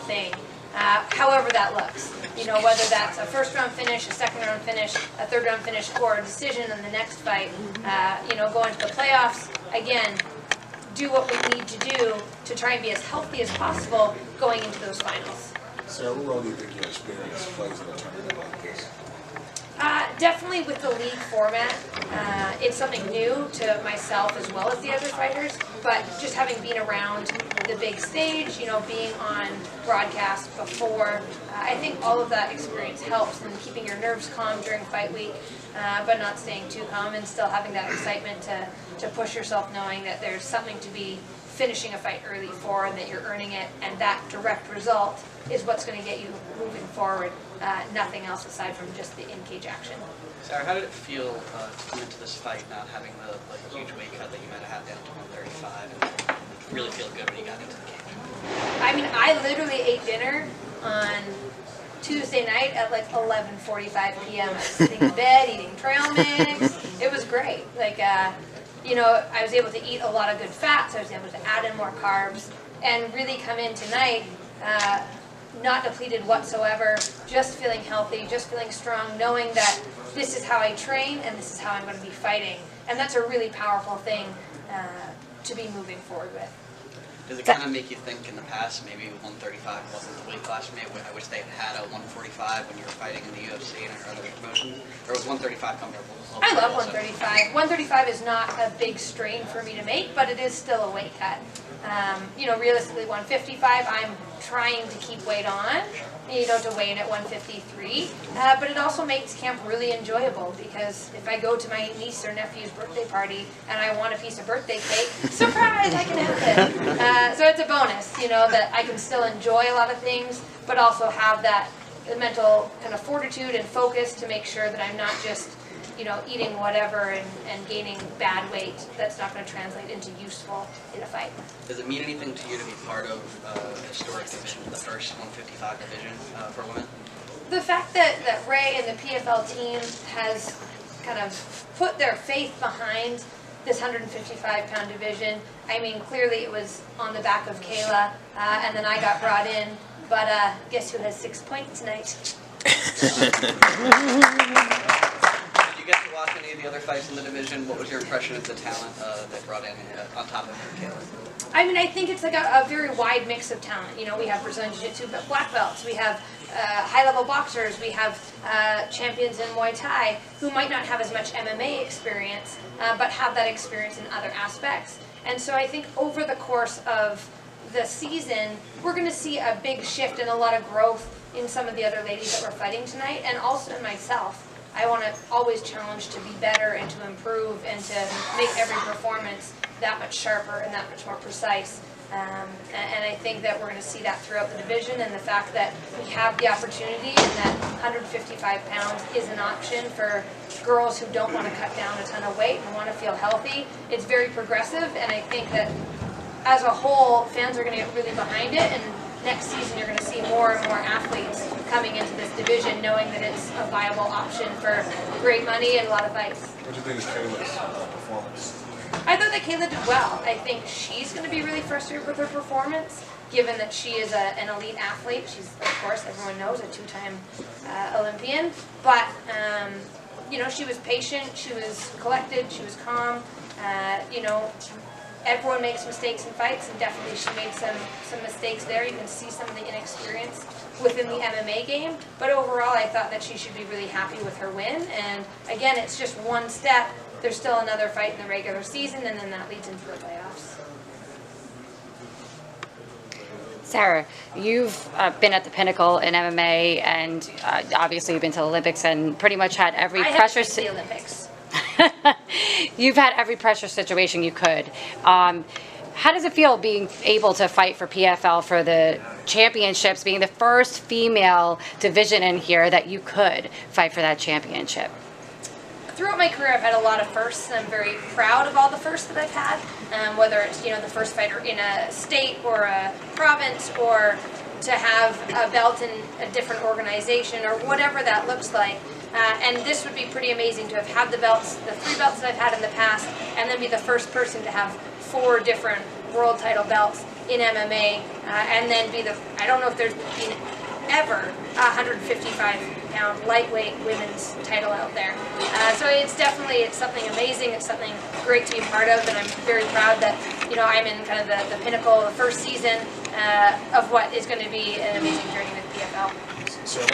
thing, however that looks. You know, whether that's a first round finish, a second round finish, a third round finish, or a decision in the next fight. You know, going to the playoffs, again, do what we need to do to try and be as healthy as possible going into those finals. Sarah, what role do you think your experience plays in a tournament like this? Definitely with the league format, it's something new to myself as well as the other fighters, but just having been around the big stage, you know, being on broadcast before, I think all of that experience helps in keeping your nerves calm during fight week, but not staying too calm and still having that excitement to push yourself, knowing that there's something to be finishing a fight early for and that you're earning it, and that direct result is what's going to get you moving forward. Nothing else aside from just the in-cage action. Sarah, how did it feel to come into this fight not having the huge weight cut that you might have had down to 135 and really feel good when you got into the cage? I mean, I literally ate dinner on Tuesday night at like 11:45 p.m. I was sitting in bed eating trail mix. It was great. Like, you know, I was able to eat a lot of good fats. I was able to add in more carbs and really come in tonight not depleted whatsoever, just feeling healthy, just feeling strong, knowing that this is how I train and this is how I'm going to be fighting. And that's a really powerful thing to be moving forward with. Does it kind of make you think in the past maybe 135 wasn't the weight class for me? I wish they had a 145 when you were fighting in the UFC and other promotions? Or was 135 comfortable? I love 135. 135 is not a big strain for me to make, but it is still a weight cut. You know, realistically 155, I'm trying to keep weight on, you know, to weigh in at 153. But it also makes camp really enjoyable because if I go to my niece or nephew's birthday party and I want a piece of birthday cake, surprise, I can have it. So it's a bonus, you know, that I can still enjoy a lot of things, but also have that mental kind of fortitude and focus to make sure that I'm not just, you know, eating whatever and gaining bad weight that's not going to translate into useful in a fight. Does it mean anything to you to be part of a historic division, the first 155 division for women? The fact that Ray and the PFL team has kind of put their faith behind this 155-pound division, I mean, clearly it was on the back of Kayla, and then I got brought in, but guess who has 6 points tonight? Did you get to watch any of the other fights in the division? What was your impression of the talent they brought in on top of Kayla? I mean, I think it's like a very wide mix of talent. You know, we have Brazilian Jiu-Jitsu black belts, we have high-level boxers, we have champions in Muay Thai who might not have as much MMA experience, but have that experience in other aspects. And so I think over the course of the season, we're going to see a big shift and a lot of growth in some of the other ladies that we're fighting tonight, and also in myself. I want to always challenge to be better and to improve and to make every performance that much sharper and that much more precise. And I think that we're going to see that throughout the division, and the fact that we have the opportunity and that 155 pounds is an option for girls who don't want to cut down a ton of weight and want to feel healthy. It's very progressive, and I think that as a whole, fans are going to get really behind it, and next season you're going to see more and more athletes coming into this division knowing that it's a viable option for great money and a lot of fights. What do you think is Kayla's performance? I thought that Kayla did well. I think she's going to be really frustrated with her performance, given that she is an elite athlete. She's, of course, everyone knows, a two-time Olympian. But, you know, she was patient, she was collected, she was calm. You know, everyone makes mistakes in fights, and definitely she made some mistakes there. You can see some of the inexperience within the MMA game. But overall, I thought that she should be really happy with her win. And, again, it's just one step. There's still another fight in the regular season, and then that leads into the playoffs. Sarah, you've been at the pinnacle in MMA, and obviously you've been to the Olympics and pretty much had every pressure. The Olympics. You've had every pressure situation you could. How does it feel being able to fight for PFL for the championships, being the first female division in here that you could fight for that championship? Throughout my career, I've had a lot of firsts, and I'm very proud of all the firsts that I've had, whether it's, you know, the first fighter in a state or a province, or to have a belt in a different organization, or whatever that looks like. And this would be pretty amazing to have had the belts, the 3 belts that I've had in the past, and then be the first person to have 4 different world title belts. in MMA, and then be the, I don't know if there's been ever a 155-pound lightweight women's title out there. So it's something amazing. It's something great to be part of, and I'm very proud that, you know, I'm in kind of the pinnacle of the first season of what is going to be an amazing journey with PFL. So